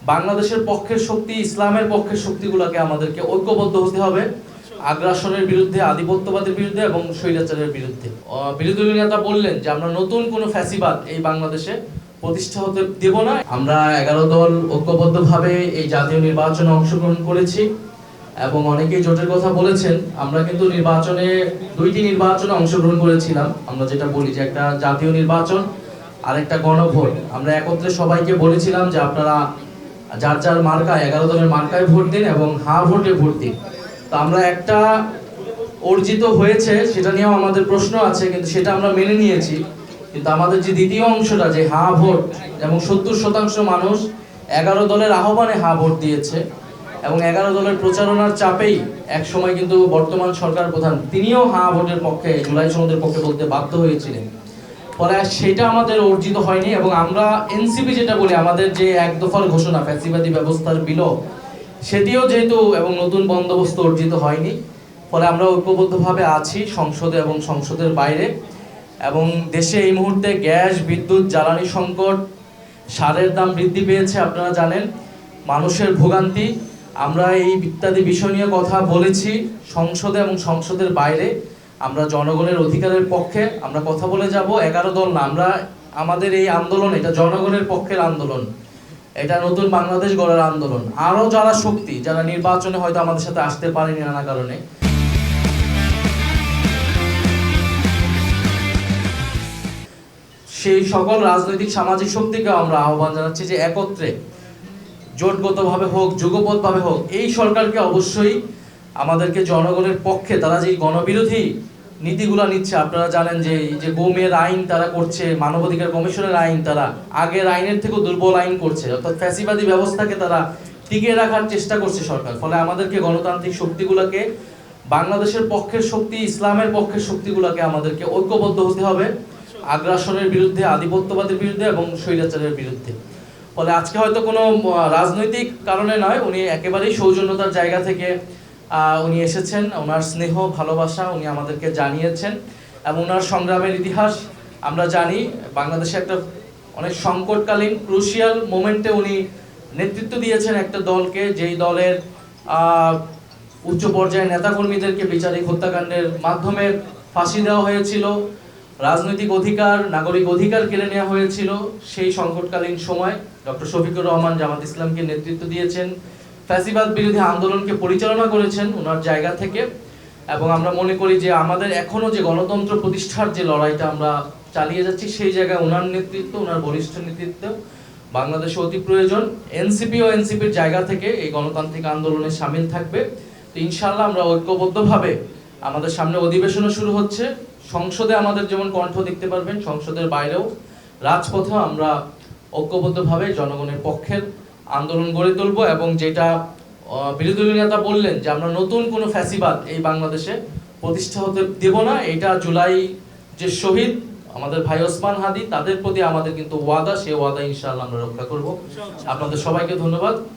বাংলাদেশের পক্ষের শক্তি, ইসলামের পক্ষের শক্তিগুলোকে আমাদেরকে ঐক্যবদ্ধ হতে হবে আগ্রাসনের বিরুদ্ধে, আধিপত্যবাদের বিরুদ্ধে এবং স্বৈরাচারের বিরুদ্ধে। বিরোধী নেতা বললেন যে আমরা নতুন কোনো ফ্যাসিবাদ এই বাংলাদেশে প্রতিষ্ঠা হতে দেব না। আমরা 11 দল ঐক্যবদ্ধভাবে এই জাতীয় নির্বাচনে অংশগ্রহণ করেছি এবং অনেকেই জোটের কথা বলেছেন। আমরা কিন্তু নির্বাচনে দুইটি নির্বাচনে অংশগ্রহণ করেছিলাম। আমরা যেটা বলি যে একটা জাতীয় নির্বাচন আর একটা গণভোট। আমরা একত্রে সবাইকে বলেছিলাম যে আপনারা যার যার মার্কায় 11 দলের মার্কায় ভোট দিন এবং হা ভোটে ভোট দিন। তো আমরা একটা অর্জিত হয়েছে সেটা নিয়েও আমাদের প্রশ্ন আছে, কিন্তু সেটা আমরা মেনে নিয়েছি। কিন্তু আমাদের যে দ্বিতীয় অংশটা যে হা ভোট, এবং 70% মানুষ 11 দলের আহ্বানে হা ভোট দিয়েছে এবং 11 দলের প্রচারণার চাপেই এক সময় কিন্তু বর্তমান সরকার প্রধান তিনিও হা ভোটের পক্ষে, জুলাই সনদের পক্ষে বলতে বাধ্য হয়েছিলেন। পরে সেটা আমাদের অর্জিত হয়নি এবং আমরা এনসিপি যেটা বলি আমাদের যে এক দফার ঘোষণা ফ্যাসিবাদী ব্যবস্থার বিলোপ, সেটিও যেহেতু এবং নতুন বন্দোবস্ত অর্জিত হয়নি। ফলে আমরা ঐক্যবদ্ধভাবে আছি সংসদে এবং সংসদের বাইরে। এবং দেশে এই মুহূর্তে গ্যাস, বিদ্যুৎ, জ্বালানি সংকট, সারের দাম বৃদ্ধি পেয়েছে, আপনারা জানেন, মানুষের ভোগান্তি। আমরা এই ইত্যাদি বিষয় নিয়ে কথা বলেছি সংসদে এবং সংসদের বাইরে। আমরা জনগণের অধিকারের পক্ষে আমরা কথা বলে যাব। 11 দল না, আমরা আমাদের এই আন্দোলন এটা জনগণের পক্ষের আন্দোলন, এটা নতুন বাংলাদেশ গড়ার আন্দোলন। আরো যারা শক্তি, যারা নির্বাচনে হয়তো আমাদের সাথে আসতে পারেনি নানা কারণে, সেই সকল রাজনৈতিক সামাজিক শক্তিকে আমরা আহ্বান জানাচ্ছি যে একত্রে জোটগতভাবে হোক, যুগপথভাবে হোক, এই সরকারকে অবশ্যই আমাদেরকে জনগণের পক্ষে, তারা যে গণবিরোধী নীতিগুলো নিচ্ছে, আপনারা জানেন যে এই যে বোমের আইন তারা করছে, মানবাধিকার কমিশনের আইন তারা আগের আইনের থেকেও দুর্বল আইন করছে, অর্থাৎ ফ্যাসিবাদী ব্যবস্থাকে তারা টিকিয়ে রাখার চেষ্টা করছে সরকার। ফলে আমাদেরকে গণতান্ত্রিক শক্তিগুলোকে, বাংলাদেশের পক্ষের শক্তি, ইসলামের পক্ষের শক্তিগুলোকে আমাদেরকে ঐক্যবদ্ধ হতে হবে আগ্রাসনের বিরুদ্ধে, আধিপত্যবাদের বিরুদ্ধে এবং স্বৈরাচারের বিরুদ্ধে। ফলে আজকে হয়তো কোনো রাজনৈতিক কারণে নয়, উনি একেবারেই সৌজন্যতার জায়গা থেকে উনি এসেছেন। ওনার স্নেহ, ভালোবাসা উনি আমাদেরকে জানিয়েছেন এবং ওনার সংগ্রামের ইতিহাস আমরা জানি। বাংলাদেশে একটা অনেক সংকটকালীন ক্রুশিয়াল মোমেন্টে উনি নেতৃত্ব দিয়েছেন একটা দলকে, যেই দলের উচ্চ পর্যায়ের নেতাকর্মীদেরকে বিচারিক হত্যাকাণ্ডের মাধ্যমে ফাঁসি দেওয়া হয়েছিল, রাজনৈতিক অধিকার, নাগরিক অধিকার কেড়ে নেওয়া হয়েছিল। সেই সংকটকালীন সময় ডক্টর শফিকুর রহমান জামাত ইসলামকে নেতৃত্ব দিয়েছেন, ফ্যাসিবাদ বিরোধী আন্দোলনকে পরিচালনা করেছেন ওনার জায়গা থেকে। এবং আমরা মনে করি যে আমাদের এখনো যে গণতন্ত্র প্রতিষ্ঠার যে লড়াইটা আমরা চালিয়ে যাচ্ছি, সেই জায়গায় ওনার নেতৃত্ব, ওনার বলিষ্ঠ নেতৃত্ব বাংলাদেশে অতি প্রয়োজন। এনসিপি ও এনসিপির জায়গা থেকে এই গণতান্ত্রিক আন্দোলনে সামিল থাকবে। তো ইনশাআল্লাহ আমরা ঐক্যবদ্ধভাবে, আমাদের সামনে অধিবেশনও শুরু হচ্ছে, সংসদে আমাদের যেমন কণ্ঠ দেখতে পারবেন, সংসদের বাইরেও রাজপথেও আমরা ঐক্যবদ্ধভাবে জনগণের পক্ষের আন্দোলন গড়ে তুলব। এবং যেটা বিরোধী নেতা বললেন যে আমরা নতুন কোনো ফ্যাসিবাদ এই বাংলাদেশে প্রতিষ্ঠা হতে দেব না, এটা জুলাই যে শহীদ আমাদের ভাই ওসমান হাদি, তাদের প্রতি আমাদের কিন্তু ওয়াদা, সেই ওয়াদা ইনশাআল্লাহ আমরা রক্ষা করব। আপনাদের সবাইকে ধন্যবাদ।